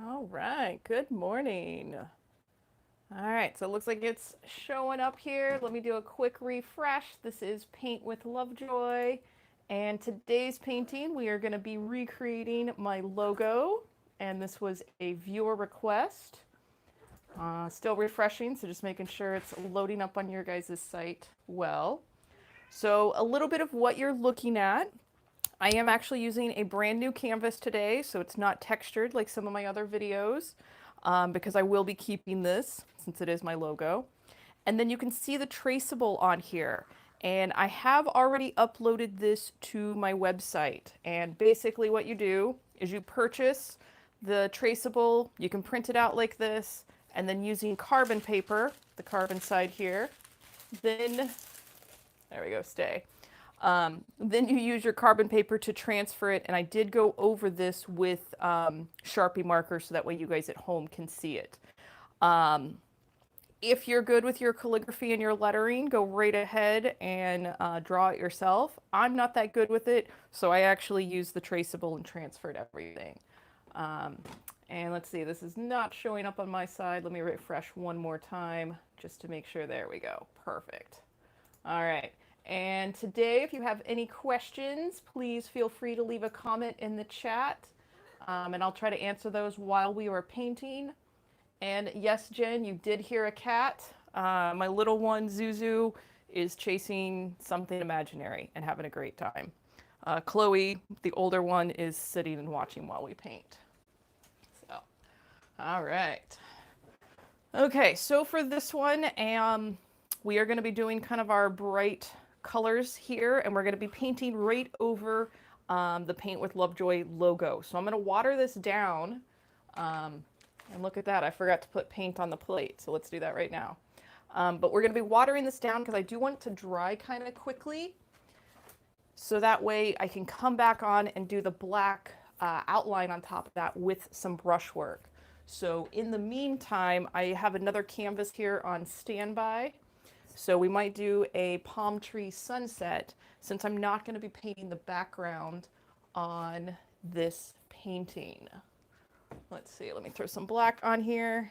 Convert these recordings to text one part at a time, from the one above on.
All right, good morning. All right, so it looks like it's showing up here. Let me do a quick refresh. This is Paint with Lovejoy, and today's painting we are going to be recreating my logo, and this was a viewer request. Still refreshing, so just making sure it's loading up on your guys' site well. So a little bit of what you're looking at. I am actually using a brand new canvas today, so it's not textured like some of my other videos, because I will be keeping this since it is my logo. And then you can see the traceable on here. And I have already uploaded this to my website. And basically what you do is you purchase the traceable, you can print it out like this, and then using carbon paper, the carbon side here, then, there we go, stay. Then you use your carbon paper to transfer it, and I did go over this with Sharpie markers so that way you guys at home can see it. If you're good with your calligraphy and your lettering, go right ahead and draw it yourself. I'm not that good with it, so I actually used the traceable and transferred everything. And let's see, this is not showing up on my side. Let me refresh one more time just to make sure. There we go. Perfect. All right. And today, if you have any questions, please feel free to leave a comment in the chat, and I'll try to answer those while we are painting. And yes, Jen, you did hear a cat. My little one, Zuzu, is chasing something imaginary and having a great time. Chloe, the older one, is sitting and watching while we paint. So, all right. Okay, so for this one, we are going to be doing kind of our bright colors here, and we're going to be painting right over the Paint with Lovejoy logo. So I'm going to water this down, and look at that, I forgot to put paint on the plate, so let's do that right now. But we're going to be watering this down because I do want it to dry kind of quickly, so that way I can come back on and do the black outline on top of that with some brushwork. So in the meantime, I have another canvas here on standby. So we might do a palm tree sunset since I'm not going to be painting the background on this painting. Let's see, let me throw some black on here.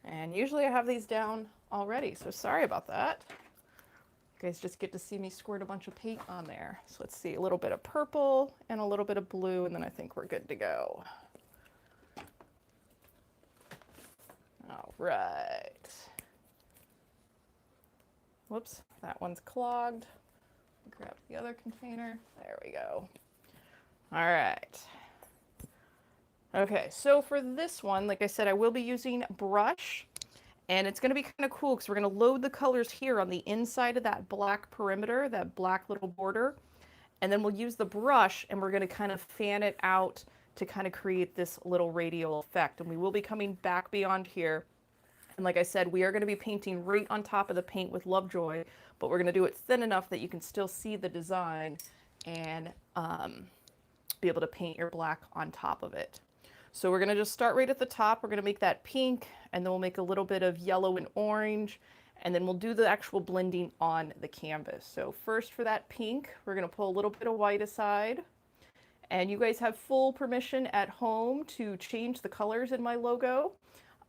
And usually I have these down already, so sorry about that. You guys just get to see me squirt a bunch of paint on there. So let's see, a little bit of purple and a little bit of blue, and then I think we're good to go. All right. Whoops, that one's clogged. Grab the other container. There we go. All right. Okay, so for this one, like I said, I will be using brush, and it's going to be kind of cool because we're going to load the colors here on the inside of that black perimeter, that black little border, and then we'll use the brush and we're going to kind of fan it out to kind of create this little radial effect. And we will be coming back beyond here. And like I said, we are going to be painting right on top of the Paint with Lovejoy, but we're going to do it thin enough that you can still see the design and be able to paint your black on top of it. So we're going to just start right at the top. We're going to make that pink, and then we'll make a little bit of yellow and orange, and then we'll do the actual blending on the canvas. So first for that pink, we're going to pull a little bit of white aside. And you guys have full permission at home to change the colors in my logo.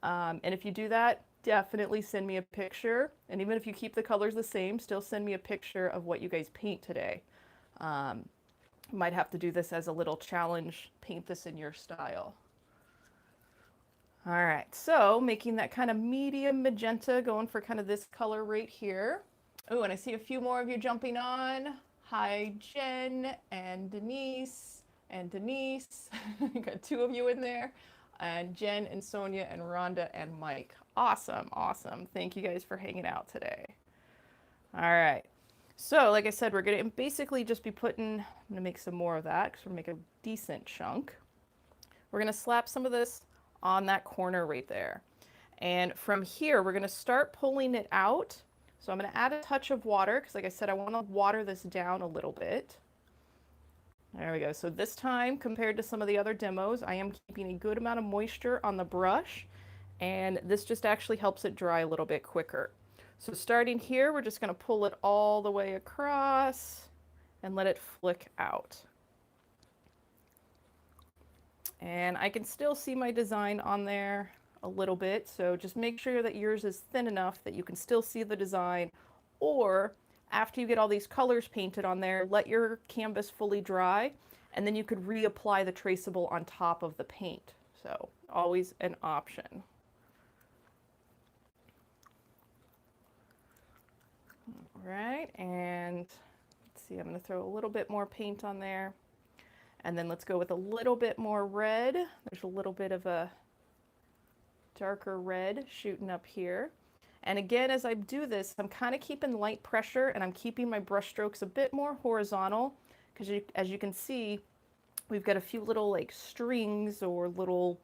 And if you do that, definitely send me a picture. And even if you keep the colors the same, still send me a picture of what you guys paint today. Might have to do this as a little challenge, paint this in your style. All right, so making that kind of medium magenta, going for kind of this color right here. Oh, and I see a few more of you jumping on. Hi, Jen and Denise and Denise. Got two of you in there. And Jen and Sonia and Rhonda and Mike. Awesome, awesome. Thank you guys for hanging out today. All right. So like I said, we're going to basically just be putting, I'm going to make some more of that because we're going to make a decent chunk. We're going to slap some of this on that corner right there. And from here, we're going to start pulling it out. So I'm going to add a touch of water because like I said, I want to water this down a little bit. There we go. So this time, compared to some of the other demos, I am keeping a good amount of moisture on the brush, and this just actually helps it dry a little bit quicker. So starting here, we're just going to pull it all the way across and let it flick out. And I can still see my design on there a little bit, so just make sure that yours is thin enough that you can still see the design. Or after you get all these colors painted on there, let your canvas fully dry, and then you could reapply the traceable on top of the paint. So always an option. All right, and let's see, I'm going to throw a little bit more paint on there. And then let's go with a little bit more red. There's a little bit of a darker red shooting up here. And again, as I do this, I'm kind of keeping light pressure and I'm keeping my brush strokes a bit more horizontal because as you can see, we've got a few little like strings or little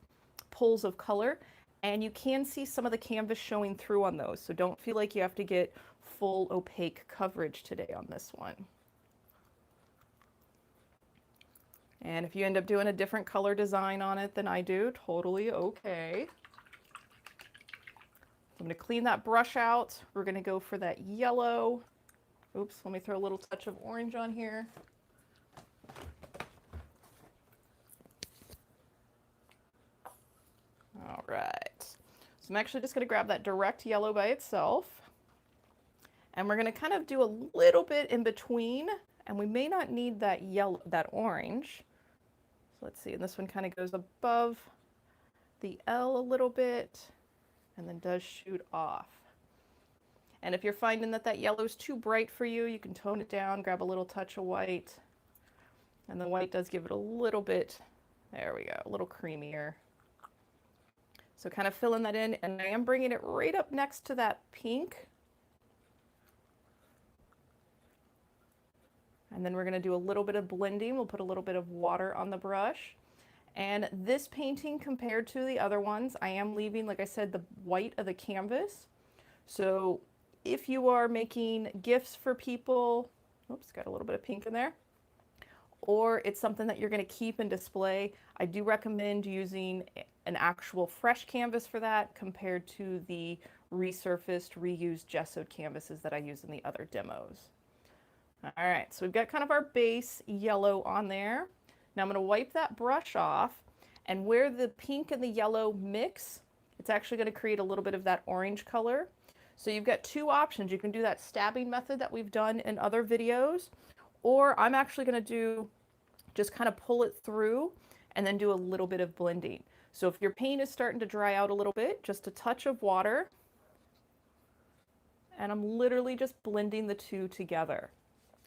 pulls of color, and you can see some of the canvas showing through on those. So don't feel like you have to get full opaque coverage today on this one. And if you end up doing a different color design on it than I do, totally okay. I'm going to clean that brush out. We're going to go for that yellow. Oops, let me throw a little touch of orange on here. All right. So I'm actually just going to grab that direct yellow by itself. And we're going to kind of do a little bit in between, and we may not need that yellow, that orange. So let's see, and this one kind of goes above the L a little bit and then does shoot off. And if you're finding that that yellow is too bright for you, you can tone it down, grab a little touch of white. And the white does give it a little bit, there we go, a little creamier. So kind of filling that in, and I am bringing it right up next to that pink. And then we're going to do a little bit of blending. We'll put a little bit of water on the brush. And this painting, compared to the other ones, I am leaving, like I said, the white of the canvas. So if you are making gifts for people, oops, got a little bit of pink in there, or it's something that you're going to keep and display, I do recommend using an actual fresh canvas for that compared to the resurfaced, reused gessoed canvases that I use in the other demos. All right, so we've got kind of our base yellow on there. Now I'm going to wipe that brush off, and where the pink and the yellow mix, it's actually going to create a little bit of that orange color. So you've got two options. You can do that stabbing method that we've done in other videos, or I'm actually going to do just kind of pull it through and then do a little bit of blending. So if your paint is starting to dry out a little bit, just a touch of water, and I'm literally just blending the two together.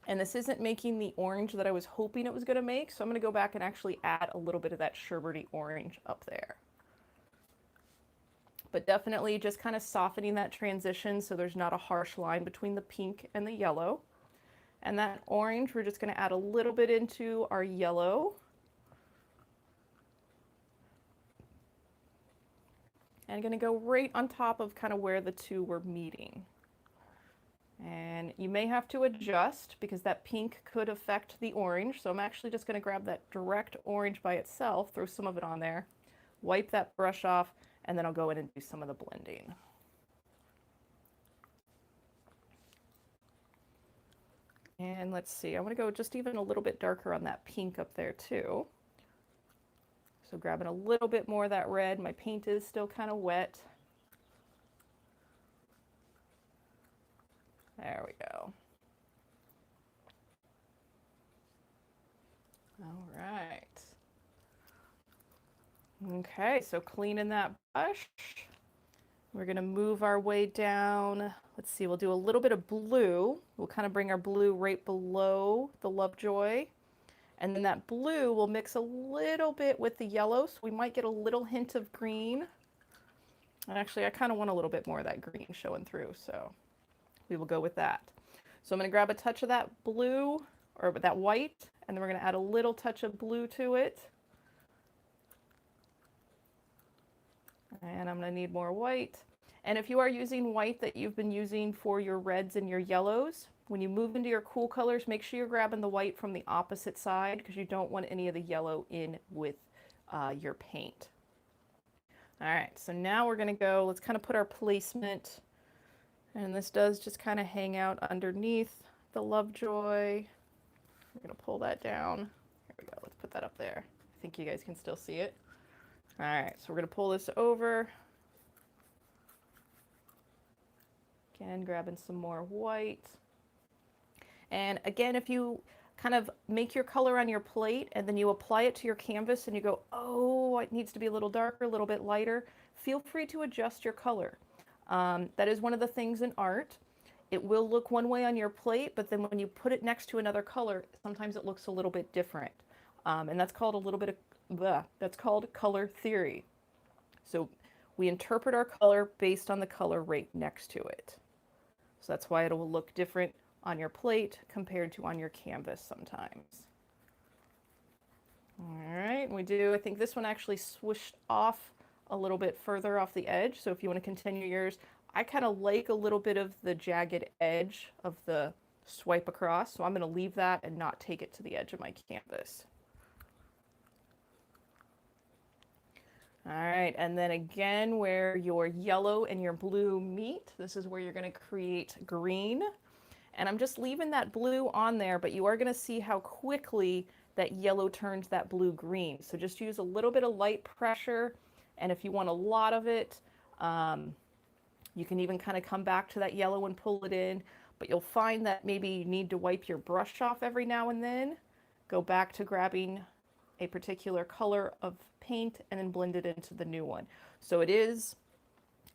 And this isn't making the orange that I was hoping it was going to make, so I'm going to go back and actually add a little bit of that sherbety orange up there. But definitely just kind of softening that transition so there's not a harsh line between the pink and the yellow. And that orange, we're just going to add a little bit into our yellow. And I'm going to go right on top of kind of where the two were meeting. And you may have to adjust because that pink could affect the orange. So I'm actually just going to grab that direct orange by itself, throw some of it on there, wipe that brush off, and then I'll go in and do some of the blending. And let's see, I want to go just even a little bit darker on that pink up there too. So grabbing a little bit more of that red. My paint is still kind of wet. There we go. All right. Okay, so cleaning that brush. We're going to move our way down. Let's see, we'll do a little bit of blue. We'll kind of bring our blue right below the Lovejoy. And then that blue will mix a little bit with the yellow, so we might get a little hint of green. And actually, I kind of want a little bit more of that green showing through, so we will go with that. So I'm going to grab a touch of that blue, or that white, and then we're going to add a little touch of blue to it. And I'm going to need more white. And if you are using white that you've been using for your reds and your yellows, when you move into your cool colors, make sure you're grabbing the white from the opposite side because you don't want any of the yellow in with your paint. All right, so now we're going to go, let's kind of put our placement. And this does just kind of hang out underneath the Lovejoy. We're going to pull that down. Here we go. Let's put that up there. think you guys can still see it. All right, so we're gonna pull this over. Again, grabbing some more white. And again, if you kind of make your color on your plate and then you apply it to your canvas and you go, oh, it needs to be a little darker, a little bit lighter, feel free to adjust your color. That is one of the things in art. It will look one way on your plate, but then when you put it next to another color, sometimes it looks a little bit different. And that's called a little bit of, that's called color theory. So we interpret our color based on the color right next to it. So that's why it will look different on your plate compared to on your canvas sometimes. All right, we do, I think this one actually swished off a little bit further off the edge. So if you want to continue yours, I kind of like a little bit of the jagged edge of the swipe across. So I'm going to leave that and not take it to the edge of my canvas. All right, and then again, where your yellow and your blue meet, this is where you're going to create green. And I'm just leaving that blue on there, but you are going to see how quickly that yellow turns that blue green. So just use a little bit of light pressure. And if you want a lot of it, you can even kind of come back to that yellow and pull it in. But you'll find that maybe you need to wipe your brush off every now and then. Go back to grabbing a particular color of paint and then blend it into the new one. So it is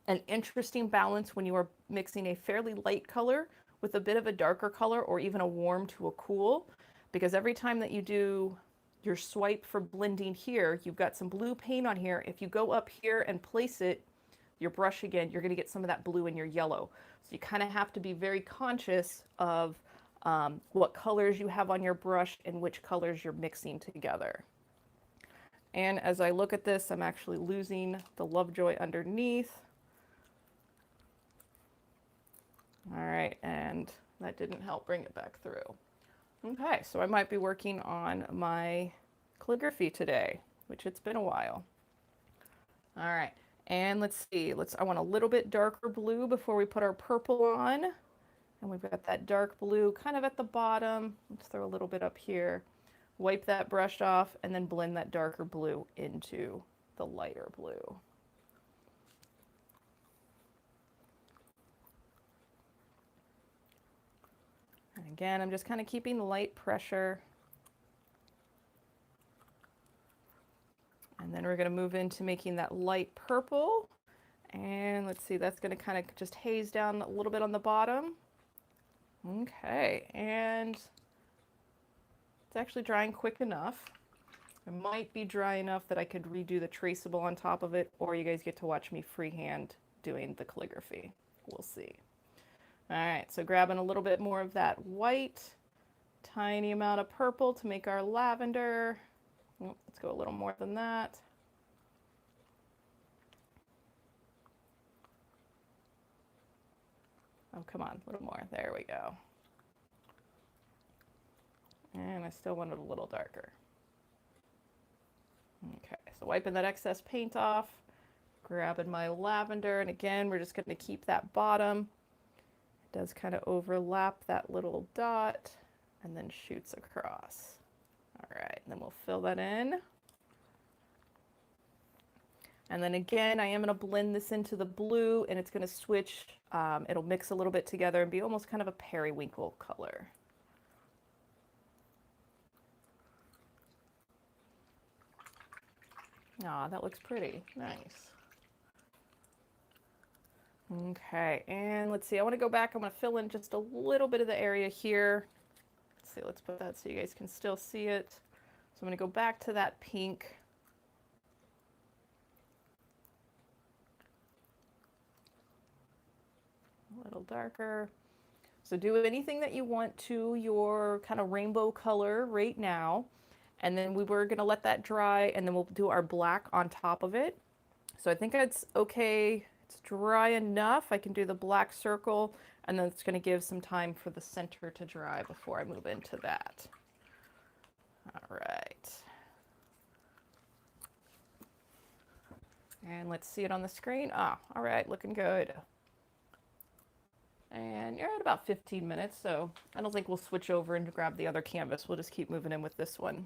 an interesting balance when you are mixing a fairly light color with a bit of a darker color or even a warm to a cool, because every time that you do your swipe for blending here, you've got some blue paint on here. If you go up here and place it, your brush again, you're going to get some of that blue in your yellow. So you kind of have to be very conscious of what colors you have on your brush and which colors you're mixing together. And as I look at this, I'm actually losing the Lovejoy underneath. All right, and that didn't help bring it back through. Okay, so I might be working on my calligraphy today, which it's been a while. All right, and let's see, I want a little bit darker blue before we put our purple on. And we've got that dark blue kind of at the bottom. Let's throw a little bit up here. Wipe that brush off and then blend that darker blue into the lighter blue. And again, I'm just kind of keeping light pressure. And then we're going to move into making that light purple. And let's see, that's going to kind of just haze down a little bit on the bottom. Okay, and it's actually drying quick enough. It might be dry enough that I could redo the traceable on top of it, or you guys get to watch me freehand doing the calligraphy. We'll see. All right, so grabbing a little bit more of that white, tiny amount of purple to make our lavender. Let's go a little more than that. Oh, come on, a little more. There we go. And I still want it a little darker. Okay, so wiping that excess paint off, grabbing my lavender, and again, we're just going to keep that bottom. It does kind of overlap that little dot and then shoots across. All right, and then we'll fill that in. And then again, I am going to blend this into the blue, and it's going to switch. It'll mix a little bit together and be almost kind of a periwinkle color. Ah, that looks pretty. Nice. Okay, and let's see. I want to go back. I'm going to fill in just a little bit of the area here. Let's see. Let's put that so you guys can still see it. So I'm going to go back to that pink. A little darker. So do anything that you want to your kind of rainbow color right now. And then we were going to let that dry, and then we'll do our black on top of it. So I think it's okay. It's dry enough. I can do the black circle, and then it's going to give some time for the center to dry before I move into that. All right. And let's see it on the screen. Ah, all right, looking good. And you're at about 15 minutes, so I don't think we'll switch over and grab the other canvas. We'll just keep moving in with this one.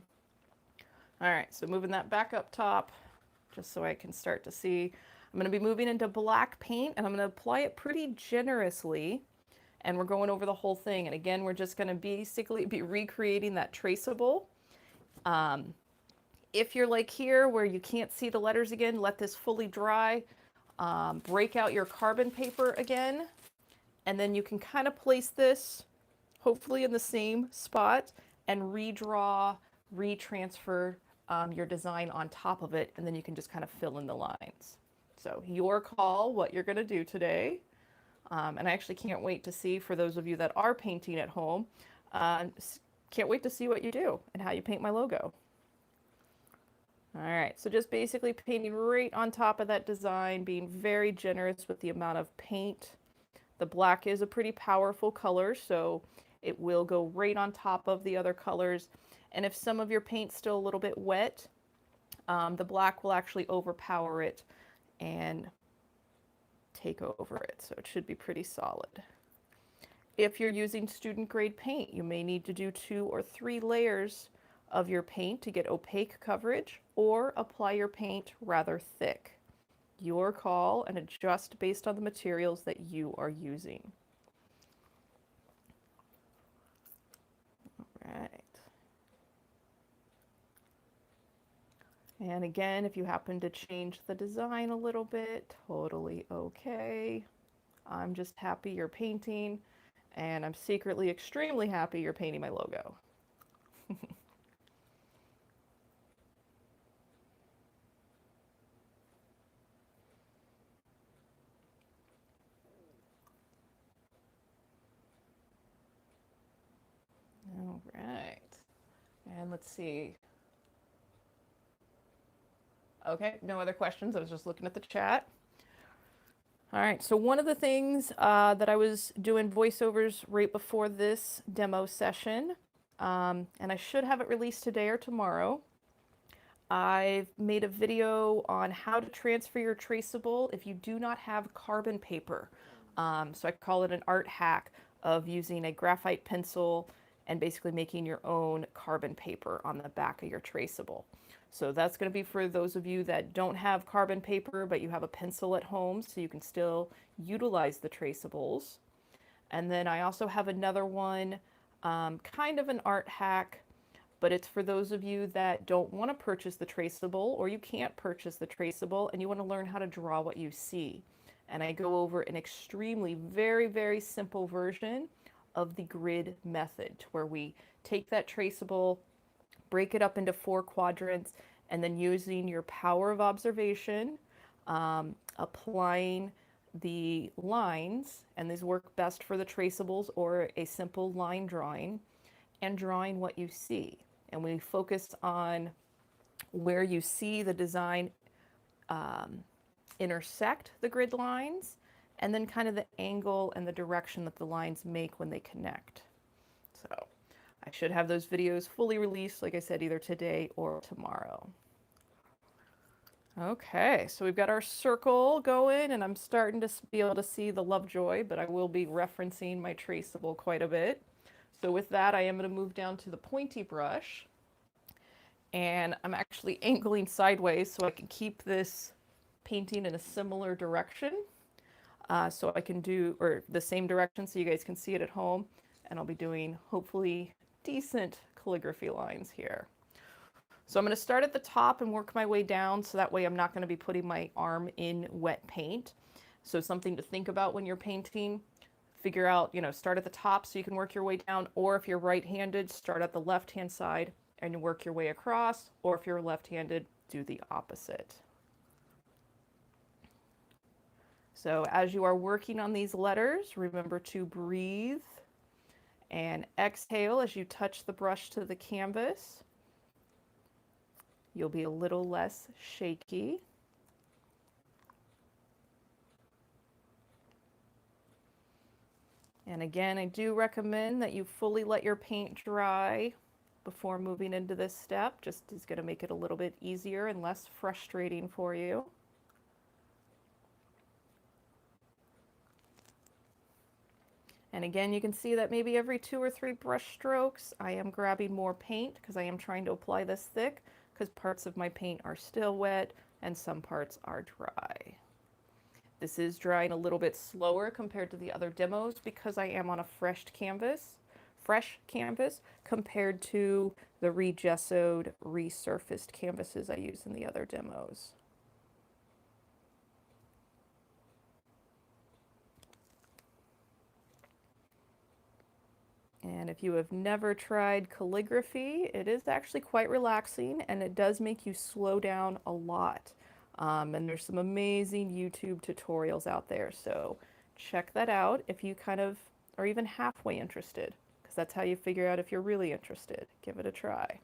All right, so moving that back up top, just so I can start to see. I'm going to be moving into black paint, and I'm going to apply it pretty generously, and we're going over the whole thing. And again, we're just going to basically be recreating that traceable. If you're like here where you can't see the letters again, let this fully dry. Break out your carbon paper again, and then you can kind of place this hopefully in the same spot and redraw, retransfer your design on top of it, and then you can just kind of fill in the lines. So your call what you're going to do today. And I actually can't wait to see, for those of you that are painting at home, can't wait to see what you do and how you paint my logo. All right, so just basically painting right on top of that design, being very generous with the amount of paint. The black is a pretty powerful color, so it will go right on top of the other colors. And if some of your paint's still a little bit wet, the black will actually overpower it and take over it. So it should be pretty solid. If you're using student grade paint, you may need to do 2 or 3 layers of your paint to get opaque coverage, or apply your paint rather thick. Your call, and adjust based on the materials that you are using. All right. And again, if you happen to change the design a little bit, totally okay. I'm just happy you're painting, and I'm secretly extremely happy you're painting my logo. All right. And let's see. Okay, no other questions. I was just looking at the chat. All right, so one of the things that I was doing voiceovers right before this demo session, and I should have it released today or tomorrow. I've made a video on how to transfer your traceable if you do not have carbon paper. So I call it an art hack of using a graphite pencil and basically making your own carbon paper on the back of your traceable. So that's going to be for those of you that don't have carbon paper, but you have a pencil at home, so you can still utilize the traceables. And then I also have another one, kind of an art hack, but it's for those of you that don't want to purchase the traceable, or you can't purchase the traceable and you want to learn how to draw what you see. And I go over an extremely very, very simple version of the grid method, where we take that traceable, break it up into 4 quadrants, and then using your power of observation, applying the lines, and these work best for the traceables or a simple line drawing, and drawing what you see. And we focus on where you see the design intersect the grid lines, and then kind of the angle and the direction that the lines make when they connect. So I should have those videos fully released, like I said, either today or tomorrow. Okay, so we've got our circle going, and I'm starting to be able to see the Lovejoy, but I will be referencing my traceable quite a bit. So with that, I am going to move down to the pointy brush, and I'm actually angling sideways so I can keep this painting in a similar direction. So I can do, or the same direction so you guys can see it at home, and I'll be doing hopefully decent calligraphy lines here. So I'm going to start at the top and work my way down, so that way I'm not going to be putting my arm in wet paint. So something to think about when you're painting. Figure out, start at the top so you can work your way down, or if you're right-handed, start at the left-hand side and work your way across, or if you're left-handed, do the opposite. So as you are working on these letters, remember to breathe and exhale as you touch the brush to the canvas. You'll be a little less shaky. And again, I do recommend that you fully let your paint dry before moving into this step. Just is going to make it a little bit easier and less frustrating for you. And again, you can see that maybe every 2 or 3 brush strokes, I am grabbing more paint because I am trying to apply this thick, because parts of my paint are still wet and some parts are dry. This is drying a little bit slower compared to the other demos because I am on a fresh canvas compared to the re-gessoed, resurfaced canvases I use in the other demos. And if you have never tried calligraphy, it is actually quite relaxing and it does make you slow down a lot. And there's some amazing YouTube tutorials out there, so check that out if you kind of are even halfway interested, because that's how you figure out if you're really interested. Give it a try.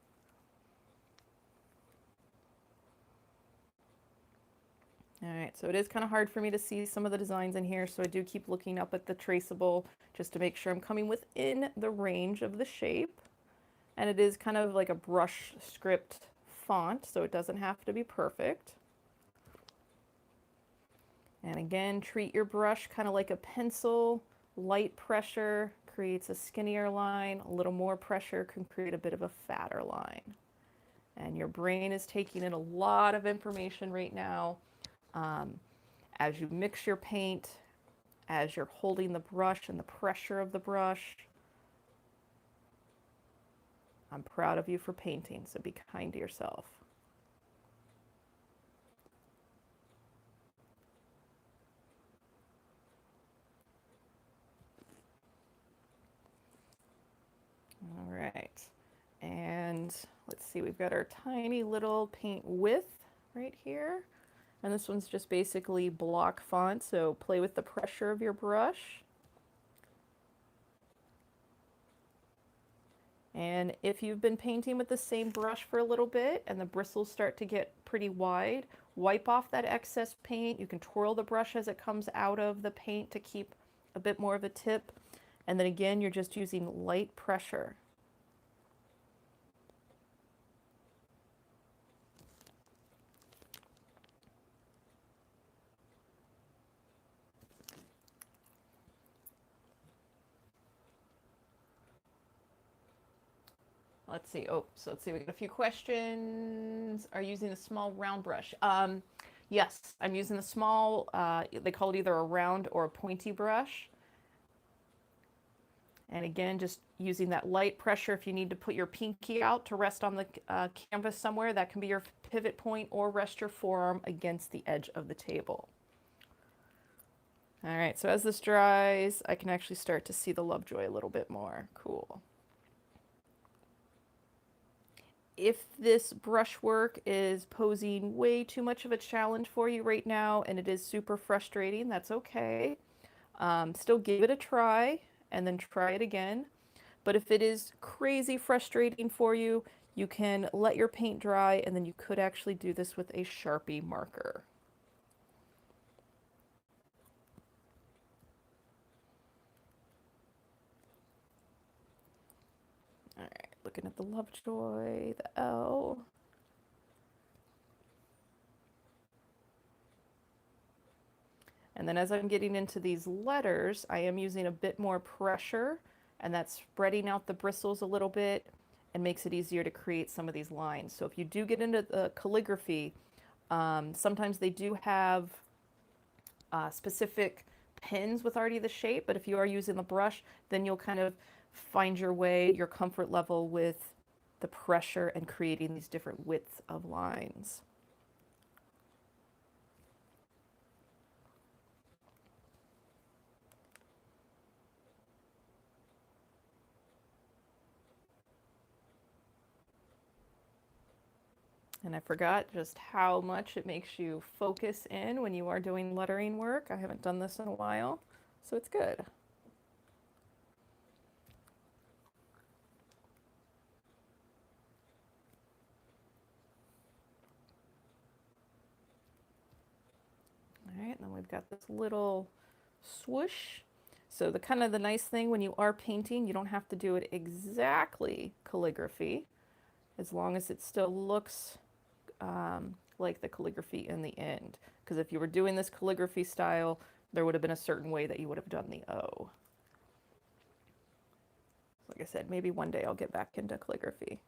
All right, so it is kind of hard for me to see some of the designs in here, so I do keep looking up at the traceable just to make sure I'm coming within the range of the shape. And it is kind of like a brush script font, so it doesn't have to be perfect. And again, treat your brush kind of like a pencil. Light pressure creates a skinnier line. A little more pressure can create a bit of a fatter line. And your brain is taking in a lot of information right now. As you mix your paint, as you're holding the brush and the pressure of the brush. I'm proud of you for painting, so be kind to yourself. All right, and let's see, we've got our tiny little paint width right here. And this one's just basically block font, so play with the pressure of your brush. And if you've been painting with the same brush for a little bit and the bristles start to get pretty wide, wipe off that excess paint. You can twirl the brush as it comes out of the paint to keep a bit more of a tip. And then again, you're just using light pressure. Let's see. Oh, so let's see. We got a few questions. Are you using a small round brush? Yes, I'm using a small, they call it either a round or a pointy brush. And again, just using that light pressure. If you need to put your pinky out to rest on the canvas somewhere, that can be your pivot point, or rest your forearm against the edge of the table. All right, so as this dries, I can actually start to see the Lovejoy a little bit more. Cool. If this brushwork is posing way too much of a challenge for you right now and it is super frustrating, that's okay. Still give it a try and then try it again. But if it is crazy frustrating for you, you can let your paint dry and then you could actually do this with a Sharpie marker. All right, looking at the Lovejoy, the L. And then as I'm getting into these letters, I am using a bit more pressure, and that's spreading out the bristles a little bit and makes it easier to create some of these lines. So if you do get into the calligraphy, sometimes they do have specific pens with already the shape, but if you are using the brush, then you'll kind of find your way, your comfort level with the pressure and creating these different widths of lines. And I forgot just how much it makes you focus in when you are doing lettering work. I haven't done this in a while, so it's good. All right, and then we've got this little swoosh. So the kind of the nice thing when you are painting, you don't have to do it exactly calligraphy, as long as it still looks like the calligraphy in the end. Because if you were doing this calligraphy style, there would have been a certain way that you would have done the O. Like I said, maybe one day I'll get back into calligraphy.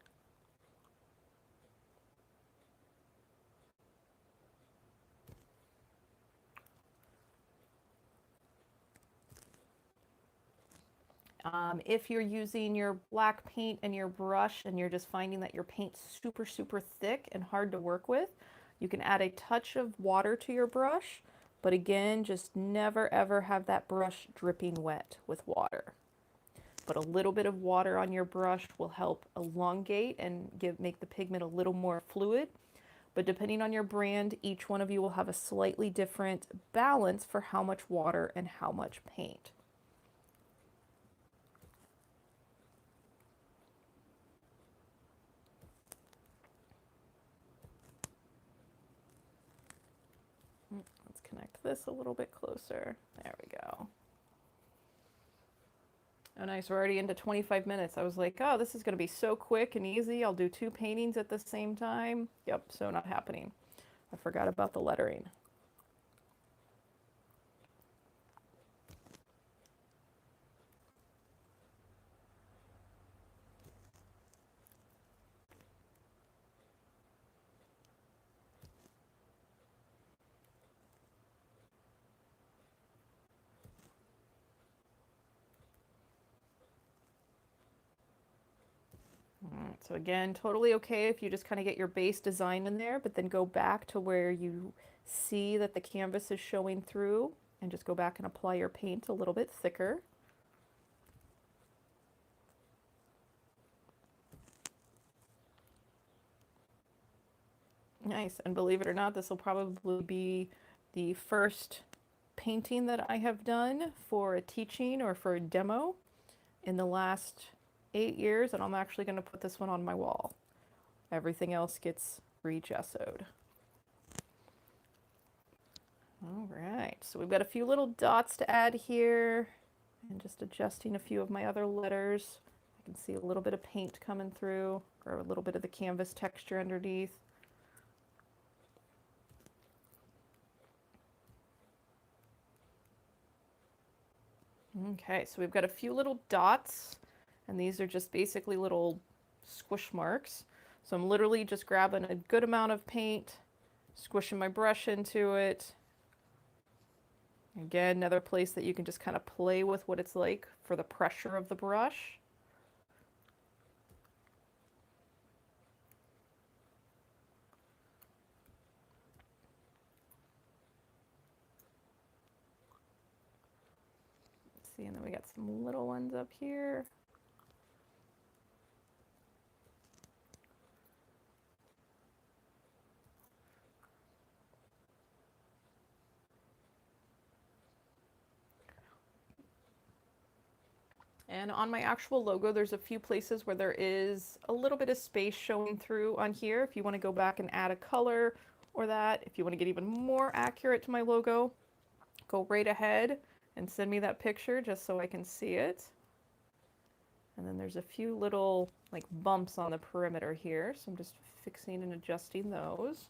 If you're using your black paint and your brush and you're just finding that your paint's super, super thick and hard to work with, you can add a touch of water to your brush, but again, just never ever have that brush dripping wet with water. But a little bit of water on your brush will help elongate and make the pigment a little more fluid. But depending on your brand, each one of you will have a slightly different balance for how much water and how much paint. Let's connect this a little bit closer. There we go. Oh, nice. We're already into 25 minutes. I was like, oh, this is going to be so quick and easy. I'll do 2 paintings at the same time. Yep, so not happening. I forgot about the lettering. So again, totally okay if you just kind of get your base design in there, but then go back to where you see that the canvas is showing through and just go back and apply your paint a little bit thicker. Nice. And believe it or not, this will probably be the first painting that I have done for a teaching or for a demo in the last 8 years, and I'm actually going to put this one on my wall. Everything else gets re-gessoed. All right, so we've got a few little dots to add here, and just adjusting a few of my other letters. I can see a little bit of paint coming through, or a little bit of the canvas texture underneath. Okay, so we've got a few little dots, and these are just basically little squish marks. So I'm literally just grabbing a good amount of paint, squishing my brush into it. Again, another place that you can just kind of play with what it's like for the pressure of the brush. Let's see, and then we got some little ones up here. And on my actual logo, there's a few places where there is a little bit of space showing through on here. If you want to go back and add a color or that, if you want to get even more accurate to my logo, go right ahead and send me that picture just so I can see it. And then there's a few little like bumps on the perimeter here, so I'm just fixing and adjusting those.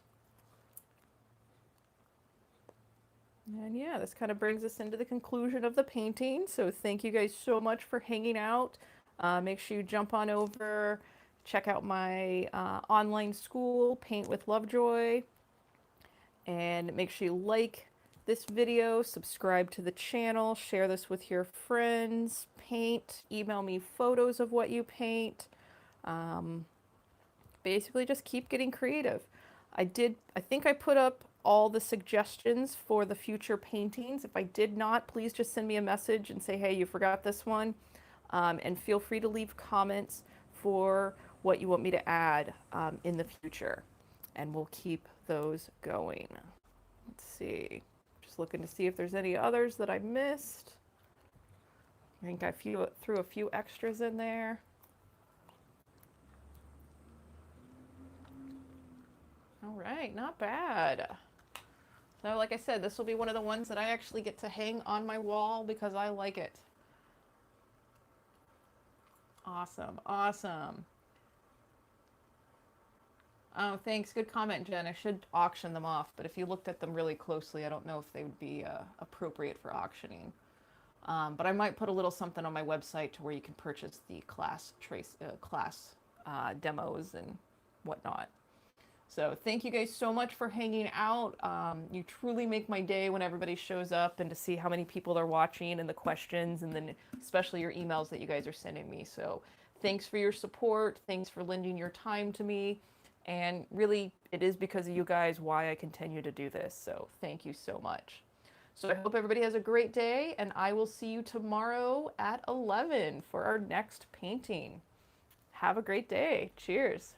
And yeah, this kind of brings us into the conclusion of the painting. So thank you guys so much for hanging out. Make sure you jump on over, check out my online school, Paint with Lovejoy, and make sure you like this video, subscribe to the channel, share this with your friends, paint, email me photos of what you paint. Basically just keep getting creative. I think I put up all the suggestions for the future paintings. If I did not, please just send me a message and say, hey, you forgot this one. And feel free to leave comments for what you want me to add in the future. And we'll keep those going. Let's see. Just looking to see if there's any others that I missed. I think I threw a few extras in there. All right, not bad. So like I said, this will be one of the ones that I actually get to hang on my wall because I like it. Awesome, awesome. Oh, thanks. Good comment, Jen. I should auction them off, but if you looked at them really closely, I don't know if they would be appropriate for auctioning. But I might put a little something on my website to where you can purchase the class demos and whatnot. So thank you guys so much for hanging out. You truly make my day when everybody shows up and to see how many people are watching and the questions and then especially your emails that you guys are sending me. So thanks for your support. Thanks for lending your time to me. And really, it is because of you guys why I continue to do this. So thank you so much. So I hope everybody has a great day, and I will see you tomorrow at 11 for our next painting. Have a great day. Cheers.